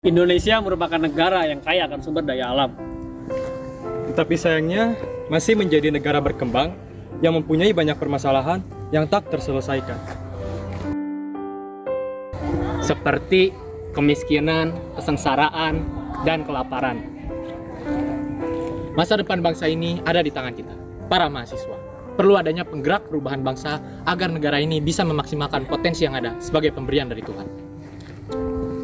Indonesia merupakan negara yang kaya akan sumber daya alam. Tetapi sayangnya masih menjadi negara berkembang yang mempunyai banyak permasalahan yang tak terselesaikan. Seperti kemiskinan, kesengsaraan, dan kelaparan. Masa depan bangsa ini ada di tangan kita, para mahasiswa. Perlu adanya penggerak perubahan bangsa agar negara ini bisa memaksimalkan potensi yang ada sebagai pemberian dari Tuhan.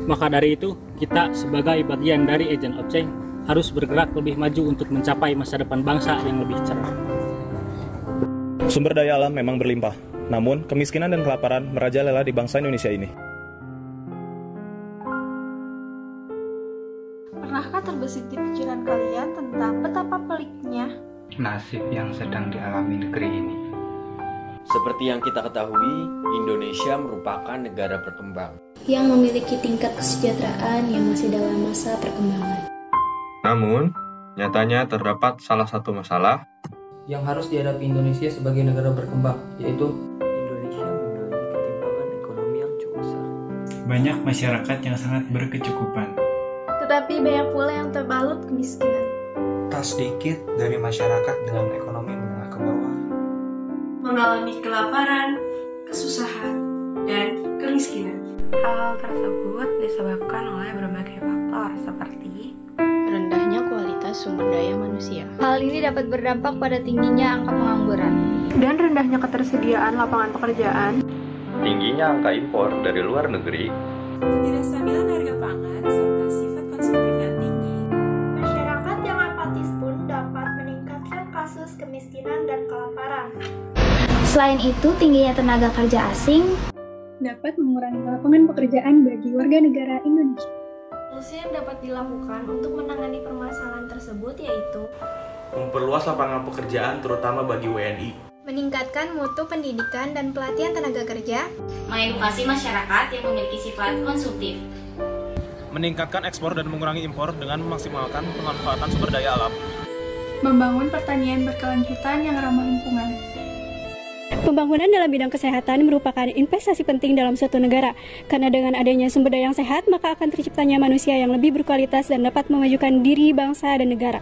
Maka dari itu, kita sebagai bagian dari Agent of Change harus bergerak lebih maju untuk mencapai masa depan bangsa yang lebih cerah. Sumber daya alam memang berlimpah, namun kemiskinan dan kelaparan merajalela di bangsa Indonesia ini. Pernahkah terbesit di pikiran kalian tentang betapa peliknya nasib yang sedang dialami negeri ini? Seperti yang kita ketahui, Indonesia merupakan negara berkembang yang memiliki tingkat kesejahteraan yang masih dalam masa perkembangan. Namun, nyatanya terdapat salah satu masalah yang harus dihadapi Indonesia sebagai negara berkembang, yaitu Indonesia mengalami ketimpangan ekonomi yang cukup besar. Banyak masyarakat yang sangat berkecukupan, tetapi banyak pula yang terbalut kemiskinan. Tak sedikit dari masyarakat dengan ekonomi menengah ke bawah mengalami kelaparan, kesusahan, dan kemiskinan. Hal tersebut disebabkan oleh berbagai faktor seperti rendahnya kualitas sumber daya manusia. Hal ini dapat berdampak pada tingginya angka pengangguran dan rendahnya ketersediaan lapangan pekerjaan, tingginya angka impor dari luar negeri, ketidakstabilan harga pangan, serta sifat konsumtif yang tinggi. Masyarakat yang apatis pun dapat meningkatkan kasus kemiskinan dan kelaparan. Selain itu, tingginya tenaga kerja asing dapat mengurangi lapangan pekerjaan bagi warga negara Indonesia. Solusi yang dapat dilakukan untuk menangani permasalahan tersebut yaitu memperluas lapangan pekerjaan terutama bagi WNI, meningkatkan mutu pendidikan dan pelatihan tenaga kerja, mengedukasi masyarakat yang memiliki sifat konsumtif, meningkatkan ekspor dan mengurangi impor dengan memaksimalkan pemanfaatan sumber daya alam, membangun pertanian berkelanjutan yang ramah lingkungan. Pembangunan dalam bidang kesehatan merupakan investasi penting dalam suatu negara, karena dengan adanya sumber daya yang sehat, maka akan terciptanya manusia yang lebih berkualitas dan dapat memajukan diri bangsa dan negara.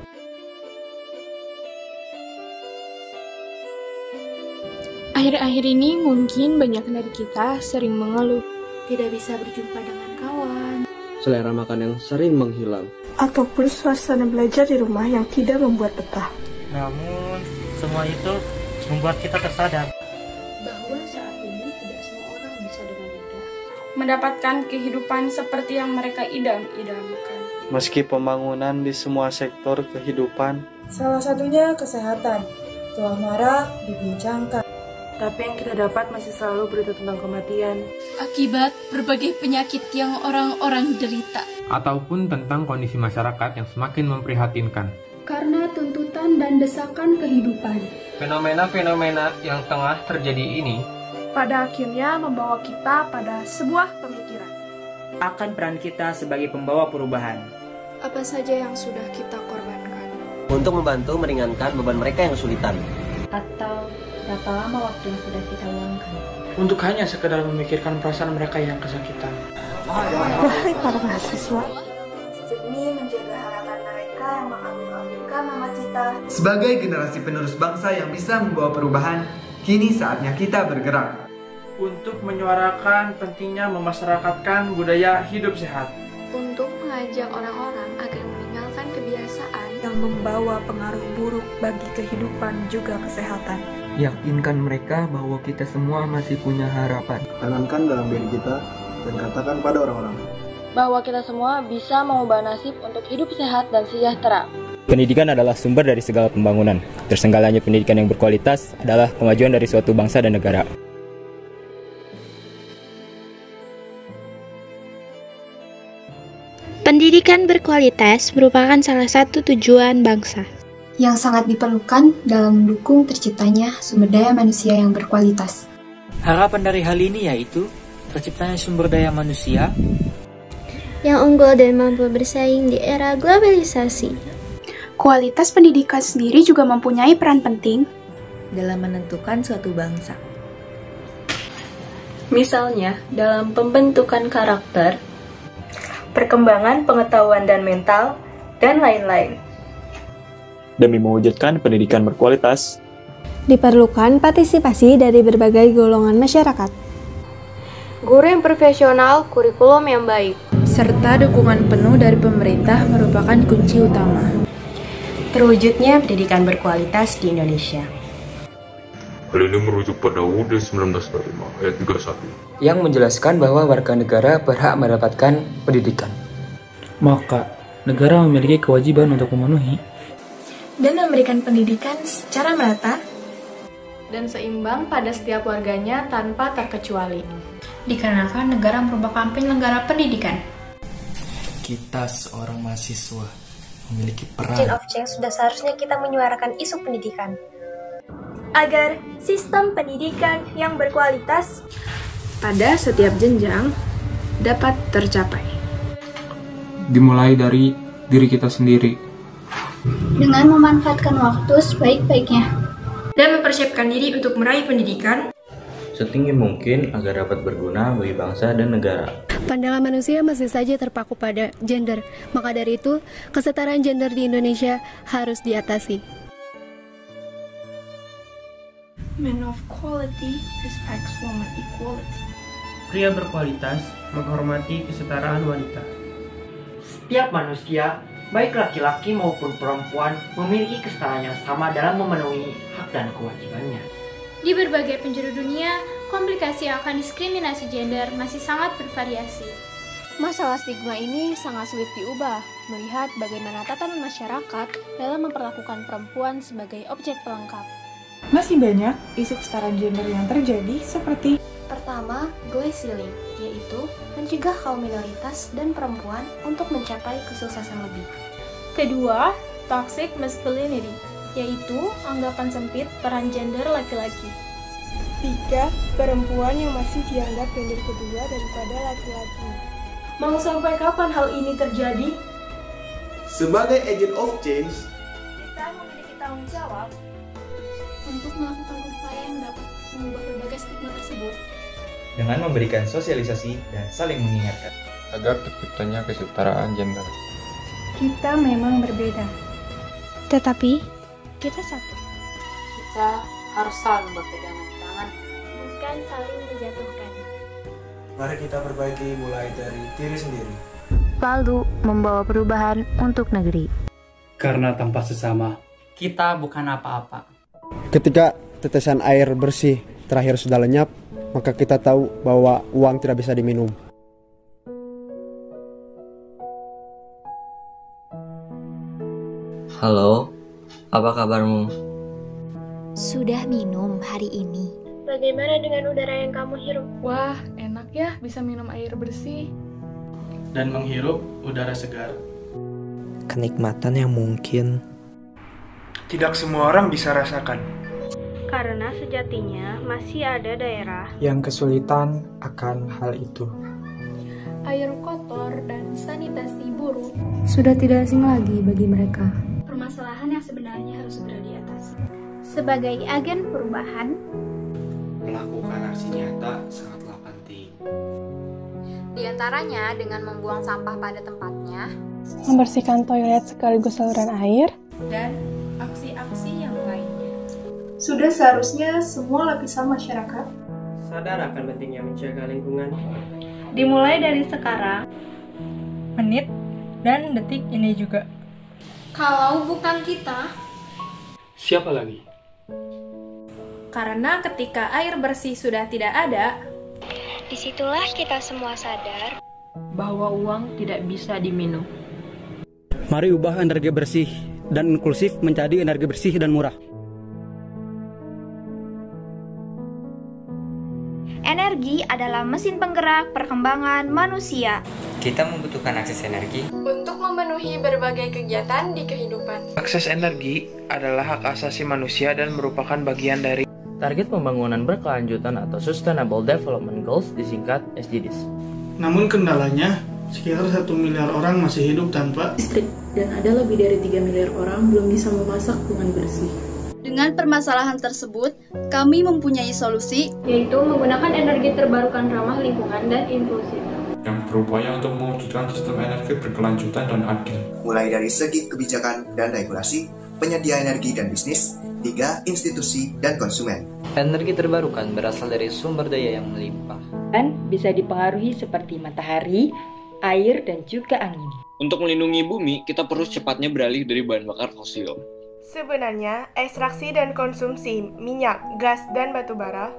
Akhir-akhir ini mungkin banyak dari kita sering mengeluh, tidak bisa berjumpa dengan kawan, selera makan yang sering menghilang, ataupun suasana belajar di rumah yang tidak membuat betah. Namun, semua itu membuat kita tersadar bahwa saat ini tidak semua orang bisa dengan mudah mendapatkan kehidupan seperti yang mereka idam-idamkan. Meski pembangunan di semua sektor kehidupan, salah satunya kesehatan, telah marak dibincangkan. Tapi yang kita dapat masih selalu berita tentang kematian akibat berbagai penyakit yang orang-orang derita, ataupun tentang kondisi masyarakat yang semakin memprihatinkan karena tuntutan dan desakan kehidupan. Fenomena-fenomena yang tengah terjadi ini pada akhirnya membawa kita pada sebuah pemikiran akan peran kita sebagai pembawa perubahan. Apa saja yang sudah kita korbankan untuk membantu meringankan beban mereka yang kesulitan, atau berapa lama waktu yang sudah kita luangkan untuk hanya sekedar memikirkan perasaan mereka yang kesakitan. Wahai para mahasiswa, demi menjaga harapan mereka yang mengambil-ambilkan nama kita. Sebagai generasi penerus bangsa yang bisa membawa perubahan, kini saatnya kita bergerak untuk menyuarakan pentingnya memasyarakatkan budaya hidup sehat, untuk mengajak orang-orang agar meninggalkan kebiasaan yang membawa pengaruh buruk bagi kehidupan juga kesehatan. Yakinkan mereka bahwa kita semua masih punya harapan. Tanamkan dalam diri kita dan katakan pada orang-orang bahwa kita semua bisa mengubah nasib untuk hidup sehat dan sejahtera. Pendidikan adalah sumber dari segala pembangunan. Tersenggalanya pendidikan yang berkualitas adalah kemajuan dari suatu bangsa dan negara. Pendidikan berkualitas merupakan salah satu tujuan bangsa yang sangat diperlukan dalam mendukung terciptanya sumber daya manusia yang berkualitas. Harapan dari hal ini yaitu terciptanya sumber daya manusia yang unggul dan mampu bersaing di era globalisasi. Kualitas pendidikan sendiri juga mempunyai peran penting dalam menentukan suatu bangsa. Misalnya, dalam pembentukan karakter, perkembangan pengetahuan dan mental, dan lain-lain. Demi mewujudkan pendidikan berkualitas, diperlukan partisipasi dari berbagai golongan masyarakat. Guru yang profesional, kurikulum yang baik, serta dukungan penuh dari pemerintah merupakan kunci utama terwujudnya pendidikan berkualitas di Indonesia. Hal ini merujuk pada UUD 1945 ayat 31 yang menjelaskan bahwa warga negara berhak mendapatkan pendidikan. Maka, negara memiliki kewajiban untuk memenuhi dan memberikan pendidikan secara merata dan seimbang pada setiap warganya tanpa terkecuali. Dikarenakan negara merupakan penyelenggara pendidikan. Kita seorang mahasiswa memiliki peran. Agent of Change sudah seharusnya kita menyuarakan isu pendidikan agar sistem pendidikan yang berkualitas pada setiap jenjang dapat tercapai. Dimulai dari diri kita sendiri. Dengan memanfaatkan waktu sebaik-baiknya dan mempersiapkan diri untuk meraih pendidikan setinggi mungkin agar dapat berguna bagi bangsa dan negara. Pandangan manusia masih saja terpaku pada gender, maka dari itu kesetaraan gender di Indonesia harus diatasi. Man of quality respects woman equality. Pria berkualitas menghormati kesetaraan wanita. Setiap manusia, baik laki-laki maupun perempuan, memiliki kesetaraan yang sama dalam memenuhi hak dan kewajibannya. Di berbagai penjuru dunia, komplikasi akan diskriminasi gender masih sangat bervariasi. Masalah stigma ini sangat sulit diubah, melihat bagaimana tatanan masyarakat dalam memperlakukan perempuan sebagai objek pelengkap. Masih banyak isu kesetaraan gender yang terjadi seperti pertama, glass ceiling, yaitu mencegah kaum minoritas dan perempuan untuk mencapai kesuksesan lebih. Kedua, toxic masculinity, yaitu anggapan sempit peran gender laki-laki. 3. Perempuan yang masih dianggap gender kedua daripada laki-laki. Mau sampai kapan hal ini terjadi? Sebagai agent of change, kita memiliki tanggung jawab untuk melakukan upaya yang dapat mengubah berbagai stigma tersebut dengan memberikan sosialisasi dan saling mengingatkan agar terciptanya kesetaraan gender. Kita memang berbeda, tetapi kita satu. Kita harus saling berpegangan tangan, bukan saling menjatuhkan. Mari kita perbaiki mulai dari diri sendiri, lalu membawa perubahan untuk negeri. Karena tanpa sesama, kita bukan apa-apa. Ketika tetesan air bersih terakhir sudah lenyap, maka kita tahu bahwa uang tidak bisa diminum. Halo, apa kabarmu? Sudah minum hari ini. Bagaimana dengan udara yang kamu hirup? Wah, enak ya bisa minum air bersih dan menghirup udara segar. Kenikmatan yang mungkin tidak semua orang bisa rasakan. Karena sejatinya masih ada daerah yang kesulitan akan hal itu. Air kotor dan sanitasi buruk sudah tidak asing lagi bagi mereka. Permasalahan yang sebenarnya harus segera diatasi. Sebagai agen perubahan, melakukan aksi nyata sangatlah penting. Di antaranya dengan membuang sampah pada tempatnya, membersihkan toilet sekaligus saluran air, dan aksi-aksi yang lainnya. Sudah seharusnya semua lapisan masyarakat sadar akan pentingnya menjaga lingkungan. Dimulai dari sekarang, menit, dan detik ini juga. Kalau bukan kita, siapa lagi? Karena ketika air bersih sudah tidak ada, disitulah kita semua sadar bahwa uang tidak bisa diminum. Mari ubah energi bersih dan inklusif menjadi energi bersih dan murah. Energi adalah mesin penggerak perkembangan manusia. Kita membutuhkan akses energi untuk memenuhi berbagai kegiatan di kehidupan. Akses energi adalah hak asasi manusia dan merupakan bagian dari target pembangunan berkelanjutan atau Sustainable Development Goals, disingkat SDGs. Namun kendalanya, sekitar 1 miliar orang masih hidup tanpa listrik dan ada lebih dari 3 miliar orang belum bisa memasak dengan bersih. Dengan permasalahan tersebut, kami mempunyai solusi, yaitu menggunakan energi terbarukan ramah lingkungan dan inklusif. Yang berupaya untuk mewujudkan sistem energi berkelanjutan dan adil. Mulai dari segi kebijakan dan regulasi, penyedia energi dan bisnis, hingga institusi dan konsumen. Energi terbarukan berasal dari sumber daya yang melimpah dan bisa dipengaruhi seperti matahari, air, dan juga angin. Untuk melindungi bumi, kita perlu cepatnya beralih dari bahan bakar fosil. Sebenarnya, ekstraksi dan konsumsi minyak, gas, dan batu bara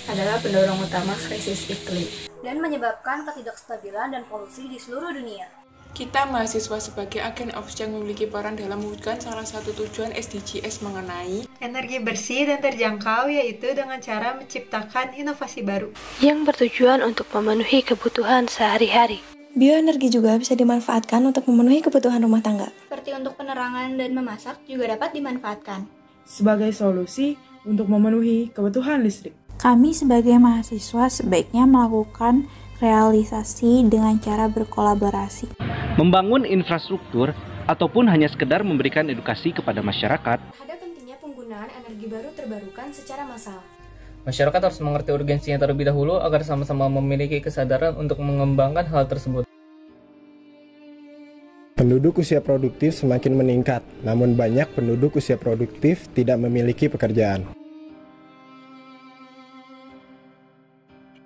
adalah pendorong utama krisis iklim dan menyebabkan ketidakstabilan dan polusi di seluruh dunia. Kita mahasiswa sebagai agen of change memiliki peran dalam mewujudkan salah satu tujuan SDGs mengenai energi bersih dan terjangkau, yaitu dengan cara menciptakan inovasi baru yang bertujuan untuk memenuhi kebutuhan sehari-hari. Bioenergi juga bisa dimanfaatkan untuk memenuhi kebutuhan rumah tangga. Seperti untuk penerangan dan memasak juga dapat dimanfaatkan. Sebagai solusi untuk memenuhi kebutuhan listrik. Kami sebagai mahasiswa sebaiknya melakukan realisasi dengan cara berkolaborasi. Membangun infrastruktur ataupun hanya sekedar memberikan edukasi kepada masyarakat. Ada pentingnya penggunaan energi baru terbarukan secara massal. Masyarakat harus mengerti urgensinya terlebih dahulu agar sama-sama memiliki kesadaran untuk mengembangkan hal tersebut. Penduduk usia produktif semakin meningkat, namun banyak penduduk usia produktif tidak memiliki pekerjaan.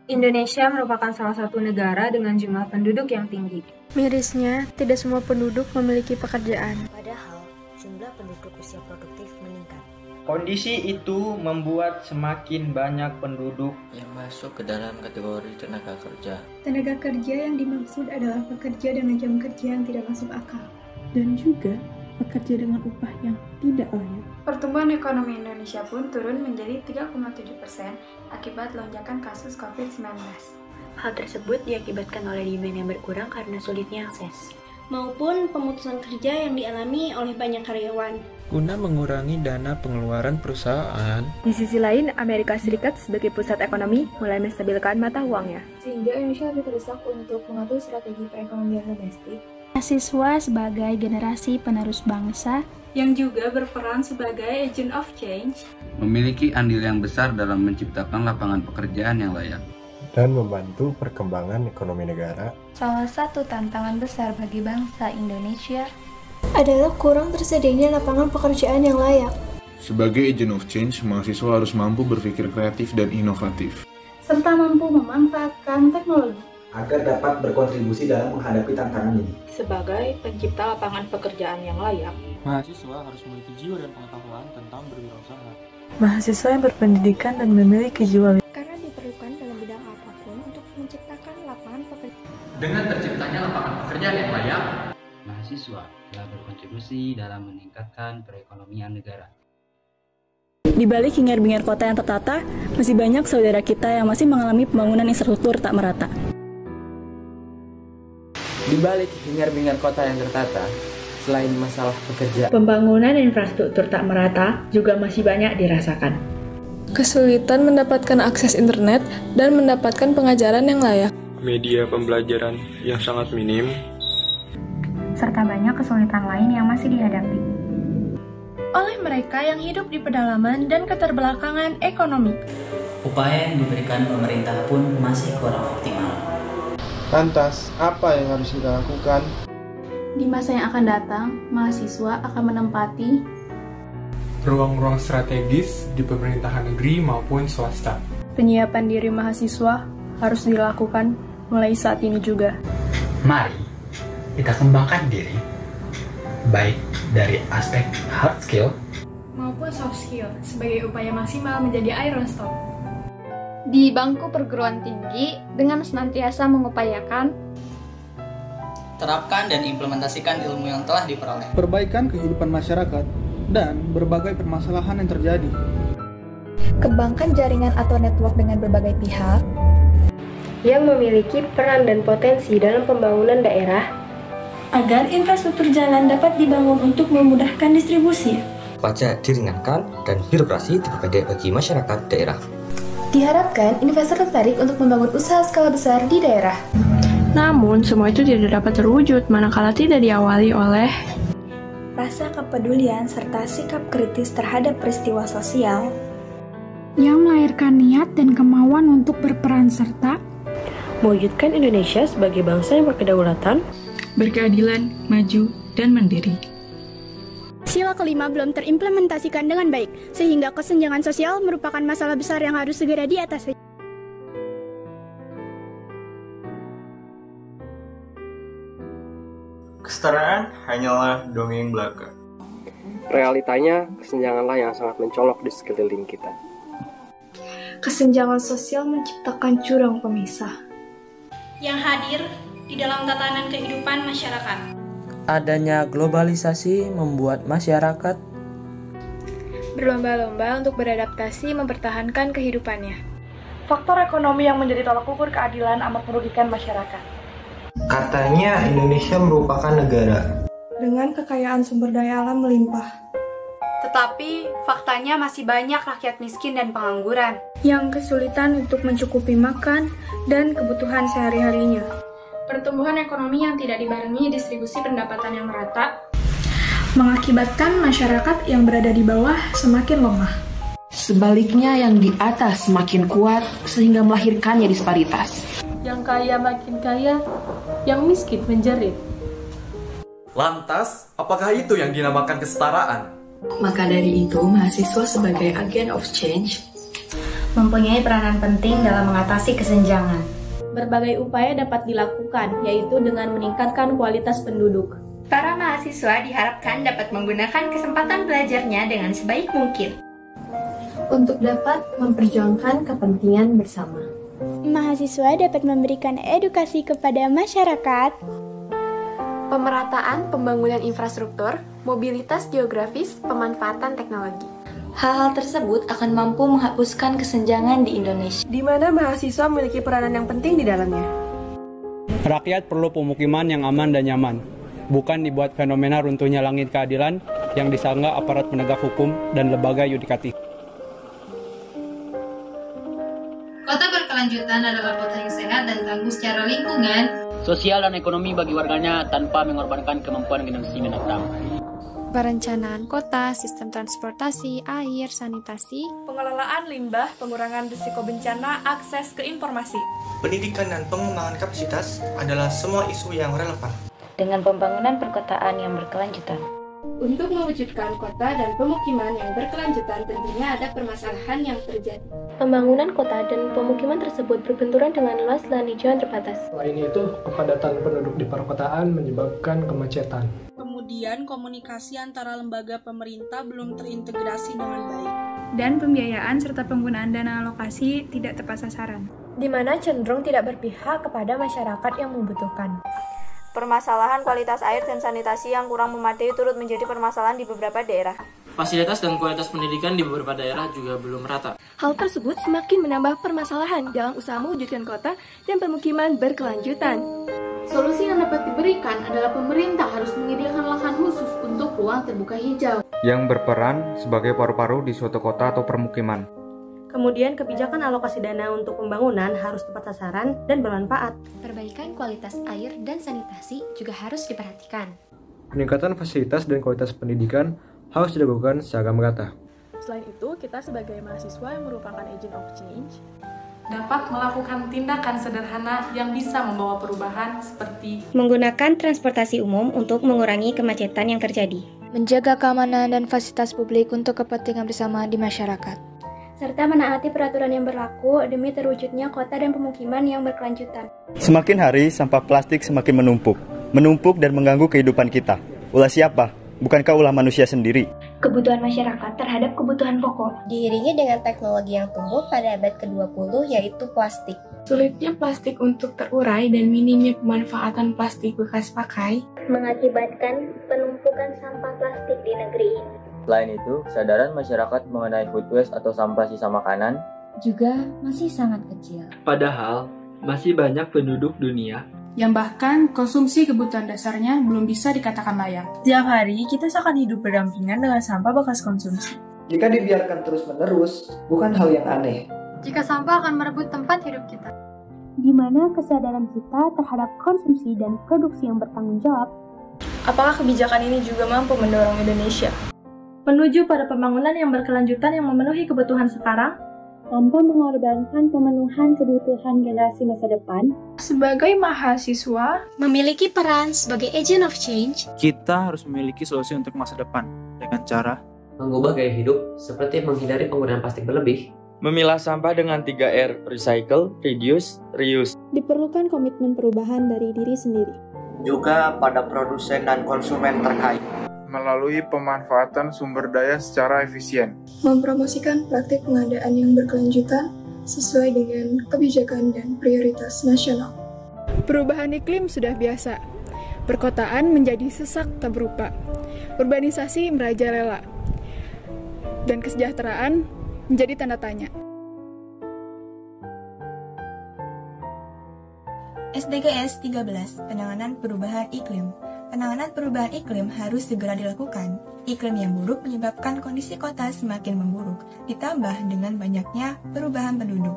Indonesia merupakan salah satu negara dengan jumlah penduduk yang tinggi. Mirisnya, tidak semua penduduk memiliki pekerjaan. Padahal, jumlah penduduk usia produktif meningkat. Kondisi itu membuat semakin banyak penduduk yang masuk ke dalam kategori tenaga kerja. Tenaga kerja yang dimaksud adalah pekerja dengan jam kerja yang tidak masuk akal. Dan juga pekerja dengan upah yang tidak layak. Pertumbuhan ekonomi Indonesia pun turun menjadi 3,7% akibat lonjakan kasus COVID-19. Hal tersebut diakibatkan oleh demand yang berkurang karena sulitnya akses, maupun pemutusan kerja yang dialami oleh banyak karyawan. Guna mengurangi dana pengeluaran perusahaan. Di sisi lain, Amerika Serikat sebagai pusat ekonomi mulai menstabilkan mata uangnya. Sehingga Indonesia lebih terdesak untuk mengatur strategi perekonomian domestik. Mahasiswa sebagai generasi penerus bangsa yang juga berperan sebagai agent of change, memiliki andil yang besar dalam menciptakan lapangan pekerjaan yang layak dan membantu perkembangan ekonomi negara. Salah satu tantangan besar bagi bangsa Indonesia adalah kurang tersedianya lapangan pekerjaan yang layak. Sebagai agent of change, mahasiswa harus mampu berpikir kreatif dan inovatif, serta mampu memanfaatkan teknologi agar dapat berkontribusi dalam menghadapi tantangan ini. Sebagai pencipta lapangan pekerjaan yang layak, mahasiswa harus memiliki jiwa dan pengetahuan tentang berwirausaha. Mahasiswa yang berpendidikan dan memiliki jiwa karena diperlukan dalam bidang apapun untuk menciptakan lapangan pekerjaan. Dengan terciptanya lapangan pekerjaan yang layak, mahasiswa telah berkontribusi dalam meningkatkan perekonomian negara. Di balik hingar-bingar kota yang tertata, masih banyak saudara kita yang masih mengalami pembangunan infrastruktur tak merata. Di balik hingar-bingar kota yang tertata, selain masalah pekerjaan, pembangunan infrastruktur tak merata juga masih banyak dirasakan. Kesulitan mendapatkan akses internet dan mendapatkan pengajaran yang layak. Media pembelajaran yang sangat minim, serta banyak kesulitan lain yang masih dihadapi oleh mereka yang hidup di pedalaman dan keterbelakangan ekonomi. Upaya yang diberikan pemerintah pun masih kurang optimal. Lantas, apa yang harus kita lakukan? Di masa yang akan datang, mahasiswa akan menempati ruang-ruang strategis di pemerintahan negeri maupun swasta. Penyiapan diri mahasiswa harus dilakukan mulai saat ini juga. Mari kita kembangkan diri, baik dari aspek hard skill maupun soft skill, sebagai upaya maksimal menjadi Iron Stone. Di bangku perguruan tinggi, dengan senantiasa mengupayakan terapkan dan implementasikan ilmu yang telah diperoleh, perbaikan kehidupan masyarakat, dan berbagai permasalahan yang terjadi. Kembangkan jaringan atau network dengan berbagai pihak yang memiliki peran dan potensi dalam pembangunan daerah agar infrastruktur jalan dapat dibangun untuk memudahkan distribusi. Pajak diringankan dan birokrasi diperpendek bagi masyarakat daerah. Diharapkan investor tertarik untuk membangun usaha skala besar di daerah. Namun, semua itu tidak dapat terwujud manakala tidak diawali oleh rasa kepedulian serta sikap kritis terhadap peristiwa sosial yang melahirkan niat dan kemauan untuk berperan serta mewujudkan Indonesia sebagai bangsa yang berkedaulatan, berkeadilan, maju, dan mandiri. Sila kelima belum terimplementasikan dengan baik, sehingga kesenjangan sosial merupakan masalah besar yang harus segera diatasi. Kesetaraan hanyalah dongeng belaka. Realitanya, kesenjanganlah yang sangat mencolok di sekeliling kita. Kesenjangan sosial menciptakan jurang pemisah yang hadir di dalam tatanan kehidupan masyarakat. Adanya globalisasi membuat masyarakat berlomba-lomba untuk beradaptasi mempertahankan kehidupannya. Faktor ekonomi yang menjadi tolak ukur keadilan amat merugikan masyarakat. Katanya Indonesia merupakan negara dengan kekayaan sumber daya alam melimpah. Tetapi faktanya masih banyak rakyat miskin dan pengangguran yang kesulitan untuk mencukupi makan dan kebutuhan sehari-harinya. Pertumbuhan ekonomi yang tidak dibarengi distribusi pendapatan yang merata mengakibatkan masyarakat yang berada di bawah semakin lemah. Sebaliknya yang di atas semakin kuat sehingga melahirkannya disparitas. Yang kaya makin kaya, yang miskin menjerit. Lantas, apakah itu yang dinamakan kesetaraan? Maka dari itu, mahasiswa sebagai agen of change mempunyai peranan penting dalam mengatasi kesenjangan. Berbagai upaya dapat dilakukan, yaitu dengan meningkatkan kualitas penduduk. Para mahasiswa diharapkan dapat menggunakan kesempatan belajarnya dengan sebaik mungkin untuk dapat memperjuangkan kepentingan bersama. Mahasiswa dapat memberikan edukasi kepada masyarakat, pemerataan pembangunan infrastruktur, mobilitas geografis, pemanfaatan teknologi. Hal-hal tersebut akan mampu menghapuskan kesenjangan di Indonesia, di mana mahasiswa memiliki peranan yang penting di dalamnya. Rakyat perlu pemukiman yang aman dan nyaman, bukan dibuat fenomena runtuhnya langit keadilan yang disanggah aparat penegak hukum dan lembaga yudikatif. Kota berkelanjutan adalah kota yang sehat dan tangguh secara lingkungan, sosial dan ekonomi bagi warganya tanpa mengorbankan kemampuan generasi mendatang. Perencanaan kota, sistem transportasi, air, sanitasi, pengelolaan limbah, pengurangan risiko bencana, akses ke informasi. Pendidikan dan pengembangan kapasitas adalah semua isu yang relevan. Dengan pembangunan perkotaan yang berkelanjutan. Untuk mewujudkan kota dan pemukiman yang berkelanjutan tentunya ada permasalahan yang terjadi. Pembangunan kota dan pemukiman tersebut berbenturan dengan luas lahan hijau yang terbatas. Selain itu, kepadatan penduduk di perkotaan menyebabkan kemacetan. Kemudian komunikasi antara lembaga pemerintah belum terintegrasi dengan baik. Dan pembiayaan serta penggunaan dana alokasi tidak tepat sasaran, di mana cenderung tidak berpihak kepada masyarakat yang membutuhkan. Permasalahan kualitas air dan sanitasi yang kurang memadai turut menjadi permasalahan di beberapa daerah. Fasilitas dan kualitas pendidikan di beberapa daerah juga belum merata. Hal tersebut semakin menambah permasalahan dalam usaha mewujudkan kota dan pemukiman berkelanjutan. Solusi yang dapat diberikan adalah pemerintah harus menyediakan lahan khusus untuk ruang terbuka hijau yang berperan sebagai paru-paru di suatu kota atau permukiman. Kemudian kebijakan alokasi dana untuk pembangunan harus tepat sasaran dan bermanfaat. Perbaikan kualitas air dan sanitasi juga harus diperhatikan. Peningkatan fasilitas dan kualitas pendidikan harus dilakukan secara merata. Selain itu, kita sebagai mahasiswa yang merupakan agent of change dapat melakukan tindakan sederhana yang bisa membawa perubahan seperti menggunakan transportasi umum untuk mengurangi kemacetan yang terjadi, menjaga keamanan dan fasilitas publik untuk kepentingan bersama di masyarakat, serta menaati peraturan yang berlaku demi terwujudnya kota dan pemukiman yang berkelanjutan. Semakin hari, sampah plastik semakin menumpuk dan mengganggu kehidupan kita. Ulah siapa? Bukankah ulah manusia sendiri? Kebutuhan masyarakat terhadap kebutuhan pokok diiringi dengan teknologi yang tumbuh pada abad ke-20 yaitu plastik. Sulitnya plastik untuk terurai dan minimnya pemanfaatan plastik bekas pakai mengakibatkan penumpukan sampah plastik di negeri ini. Selain itu, kesadaran masyarakat mengenai food waste atau sampah sisa makanan juga masih sangat kecil. Padahal, masih banyak penduduk dunia yang bahkan konsumsi kebutuhan dasarnya belum bisa dikatakan layak. Setiap hari kita seakan hidup berdampingan dengan sampah bekas konsumsi. Jika dibiarkan terus-menerus, bukan hal yang aneh. Jika sampah akan merebut tempat hidup kita. Di mana kesadaran kita terhadap konsumsi dan produksi yang bertanggung jawab. Apakah kebijakan ini juga mampu mendorong Indonesia menuju pada pembangunan yang berkelanjutan yang memenuhi kebutuhan sekarang, tanpa mengorbankan pemenuhan kebutuhan generasi masa depan? Sebagai mahasiswa, memiliki peran sebagai agent of change. Kita harus memiliki solusi untuk masa depan dengan cara mengubah gaya hidup seperti menghindari penggunaan plastik berlebih, memilah sampah dengan 3R, recycle, reduce, reuse. Diperlukan komitmen perubahan dari diri sendiri. Juga pada produsen dan konsumen terkait. Melalui pemanfaatan sumber daya secara efisien. Mempromosikan praktik pengadaan yang berkelanjutan sesuai dengan kebijakan dan prioritas nasional. Perubahan iklim sudah biasa. Perkotaan menjadi sesak tak berupa. Urbanisasi merajalela. Dan kesejahteraan menjadi tanda tanya. SDGs 13, Penanganan Perubahan Iklim. Penanganan perubahan iklim harus segera dilakukan. Iklim yang buruk menyebabkan kondisi kota semakin memburuk, ditambah dengan banyaknya perubahan penduduk.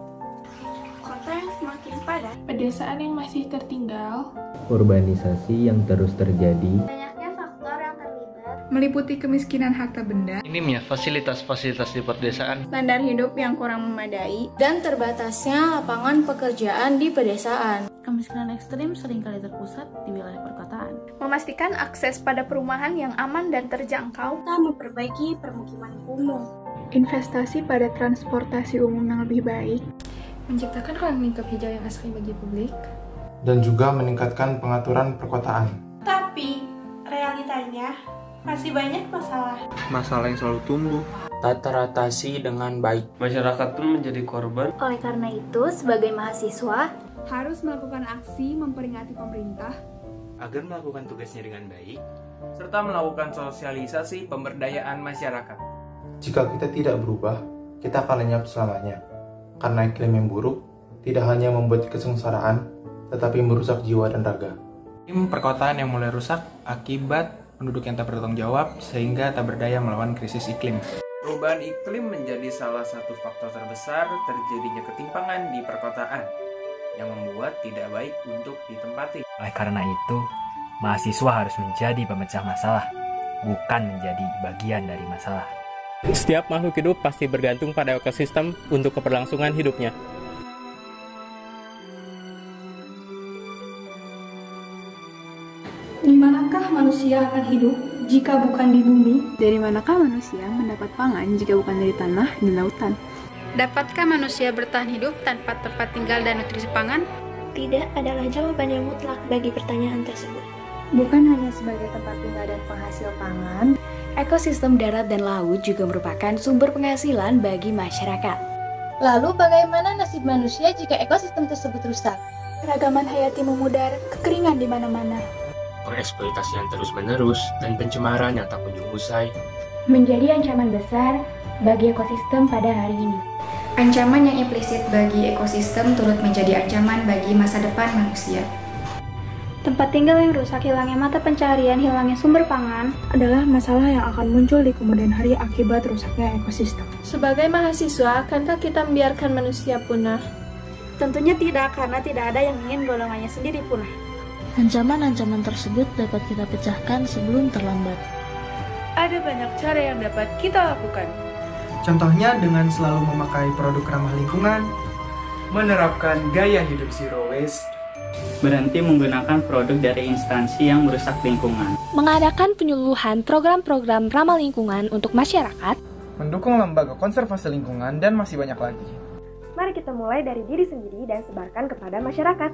Kota yang semakin padat, pedesaan yang masih tertinggal, urbanisasi yang terus terjadi, banyaknya faktor yang terlibat, meliputi kemiskinan harta benda, minimnya fasilitas-fasilitas di perdesaan, standar hidup yang kurang memadai, dan terbatasnya lapangan pekerjaan di pedesaan. Kemiskinan ekstrim seringkali terpusat di wilayah perkotaan. Memastikan akses pada perumahan yang aman dan terjangkau, memperbaiki permukiman kumuh, investasi pada transportasi umum yang lebih baik, menciptakan ruang lingkup hijau yang asli bagi publik, dan juga meningkatkan pengaturan perkotaan. Tapi, realitanya masih banyak masalah. Masalah yang selalu tumbuh, tak teratasi dengan baik. Masyarakat pun menjadi korban. Oleh karena itu, sebagai mahasiswa, harus melakukan aksi memperingati pemerintah agar melakukan tugasnya dengan baik, serta melakukan sosialisasi pemberdayaan masyarakat. Jika kita tidak berubah, kita akan lenyap selamanya. Karena iklim yang buruk tidak hanya membuat kesengsaraan, tetapi merusak jiwa dan raga. Perkotaan yang mulai rusak akibat penduduk yang tak bertanggung jawab sehingga tak berdaya melawan krisis iklim. Perubahan iklim menjadi salah satu faktor terbesar terjadinya ketimpangan di perkotaan yang membuat tidak baik untuk ditempati. Oleh karena itu, mahasiswa harus menjadi pemecah masalah, bukan menjadi bagian dari masalah. Setiap makhluk hidup pasti bergantung pada ekosistem untuk keberlangsungan hidupnya. Di manakah manusia akan hidup jika bukan di bumi? Dari manakah manusia mendapat pangan jika bukan dari tanah dan lautan? Dapatkah manusia bertahan hidup tanpa tempat tinggal dan nutrisi pangan? Tidak adalah jawaban yang mutlak bagi pertanyaan tersebut. Bukan hanya sebagai tempat tinggal dan penghasil pangan, ekosistem darat dan laut juga merupakan sumber penghasilan bagi masyarakat. Lalu bagaimana nasib manusia jika ekosistem tersebut rusak? Keragaman hayati memudar, kekeringan di mana-mana. Eksploitasi yang terus-menerus dan pencemaran yang tak kunjung usai menjadi ancaman besar bagi ekosistem pada hari ini. Ancaman yang implisit bagi ekosistem turut menjadi ancaman bagi masa depan manusia. Tempat tinggal yang rusak, hilangnya mata pencaharian, hilangnya sumber pangan adalah masalah yang akan muncul di kemudian hari akibat rusaknya ekosistem. Sebagai mahasiswa, akankah kita membiarkan manusia punah? Tentunya tidak, karena tidak ada yang ingin golongannya sendiri punah. Ancaman-ancaman tersebut dapat kita pecahkan sebelum terlambat. Ada banyak cara yang dapat kita lakukan. Contohnya dengan selalu memakai produk ramah lingkungan, menerapkan gaya hidup zero waste, berhenti menggunakan produk dari instansi yang merusak lingkungan, mengadakan penyuluhan program-program ramah lingkungan untuk masyarakat, mendukung lembaga konservasi lingkungan, dan masih banyak lagi. Mari kita mulai dari diri sendiri dan sebarkan kepada masyarakat.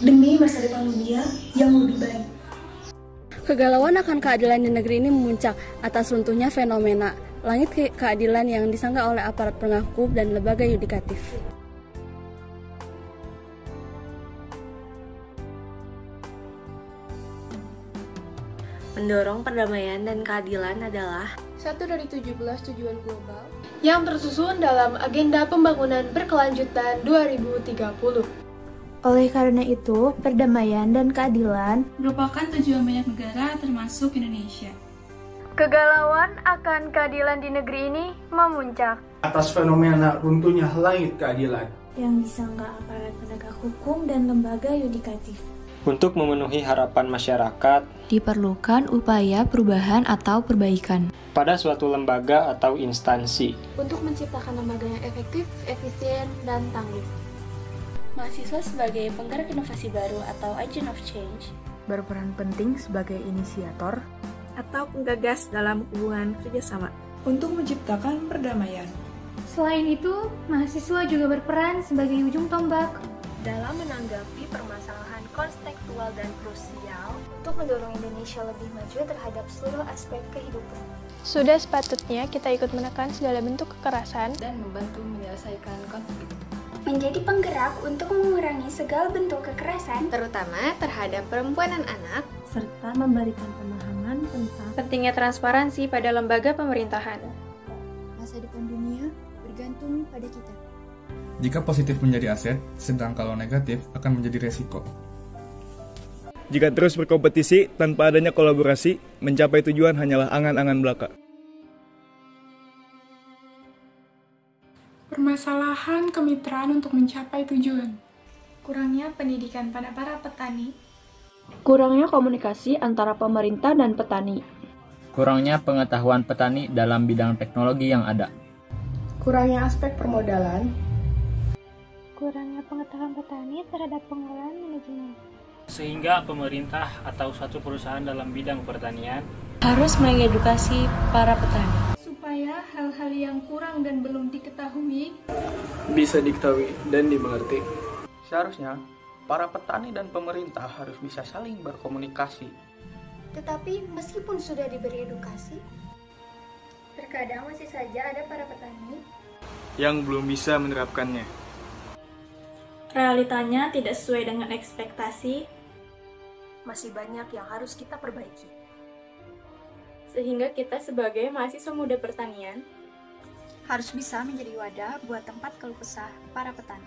Demi masa depan dunia yang lebih baik. Kegalauan akan keadilan di negeri ini memuncak atas runtuhnya fenomena langit keadilan yang disangka oleh aparat penegak hukum dan lembaga yudikatif. mendorong perdamaian dan keadilan adalah satu dari 17 tujuan global yang tersusun dalam Agenda Pembangunan Berkelanjutan 2030. Oleh karena itu, perdamaian dan keadilan merupakan tujuan banyak negara termasuk Indonesia. Kegalauan akan keadilan di negeri ini memuncak atas fenomena runtuhnya langit keadilan yang disangka aparat penegak hukum dan lembaga yudikatif. Untuk memenuhi harapan masyarakat, diperlukan upaya perubahan atau perbaikan pada suatu lembaga atau instansi untuk menciptakan lembaga yang efektif, efisien, dan tangguh. Mahasiswa sebagai penggerak inovasi baru atau agent of change berperan penting sebagai inisiator atau penggagas dalam hubungan kerjasama untuk menciptakan perdamaian. Selain itu, mahasiswa juga berperan sebagai ujung tombak dalam menanggapi permasalahan konstekstual dan krusial untuk mendorong Indonesia lebih maju terhadap seluruh aspek kehidupan. Sudah sepatutnya kita ikut menekan segala bentuk kekerasan dan membantu menyelesaikan konflik. Menjadi penggerak untuk mengurangi segala bentuk kekerasan, terutama terhadap perempuan dan anak, serta memberikan pemahaman tentang pentingnya transparansi pada lembaga pemerintahan. Masa depan dunia bergantung pada kita. Jika positif menjadi aset, sedang kalau negatif akan menjadi resiko. Jika terus berkompetisi tanpa adanya kolaborasi, mencapai tujuan hanyalah angan-angan belaka. Permasalahan kemitraan untuk mencapai tujuan. Kurangnya pendidikan pada para petani. Kurangnya komunikasi antara pemerintah dan petani. Kurangnya pengetahuan petani dalam bidang teknologi yang ada. Kurangnya aspek permodalan. Kurangnya pengetahuan petani terhadap pengelolaan manajemen. Sehingga pemerintah atau suatu perusahaan dalam bidang pertanian harus mengedukasi para petani supaya hal-hal yang kurang dan belum diketahui bisa diketahui dan dimengerti. Seharusnya para petani dan pemerintah harus bisa saling berkomunikasi. Tetapi meskipun sudah diberi edukasi, terkadang masih saja ada para petani yang belum bisa menerapkannya. Realitanya tidak sesuai dengan ekspektasi. Masih banyak yang harus kita perbaiki. Sehingga kita sebagai mahasiswa muda pertanian harus bisa menjadi wadah buat tempat keluh kesah para petani.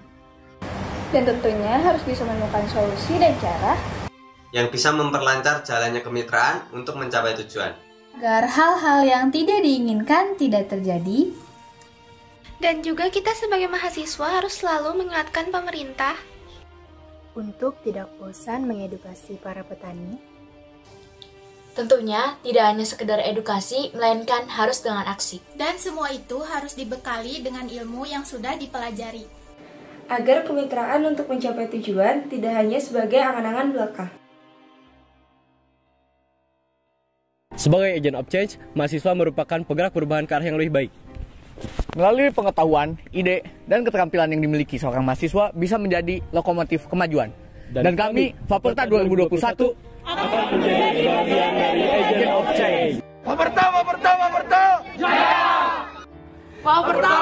Dan tentunya harus bisa menemukan solusi dan cara yang bisa memperlancar jalannya kemitraan untuk mencapai tujuan. Agar hal-hal yang tidak diinginkan tidak terjadi. Dan juga kita sebagai mahasiswa harus selalu mengingatkan pemerintah untuk tidak bosan mengedukasi para petani. Tentunya tidak hanya sekedar edukasi, melainkan harus dengan aksi. Dan semua itu harus dibekali dengan ilmu yang sudah dipelajari. Agar kemitraan untuk mencapai tujuan tidak hanya sebagai angan-angan belaka. Sebagai agent of change, mahasiswa merupakan penggerak perubahan ke arah yang lebih baik. Melalui pengetahuan, ide, dan keterampilan yang dimiliki seorang mahasiswa bisa menjadi lokomotif kemajuan. Dan kami, Faperta 2021, akan menjadi bagian dari agent of change. Faperta! Jaya! Faperta!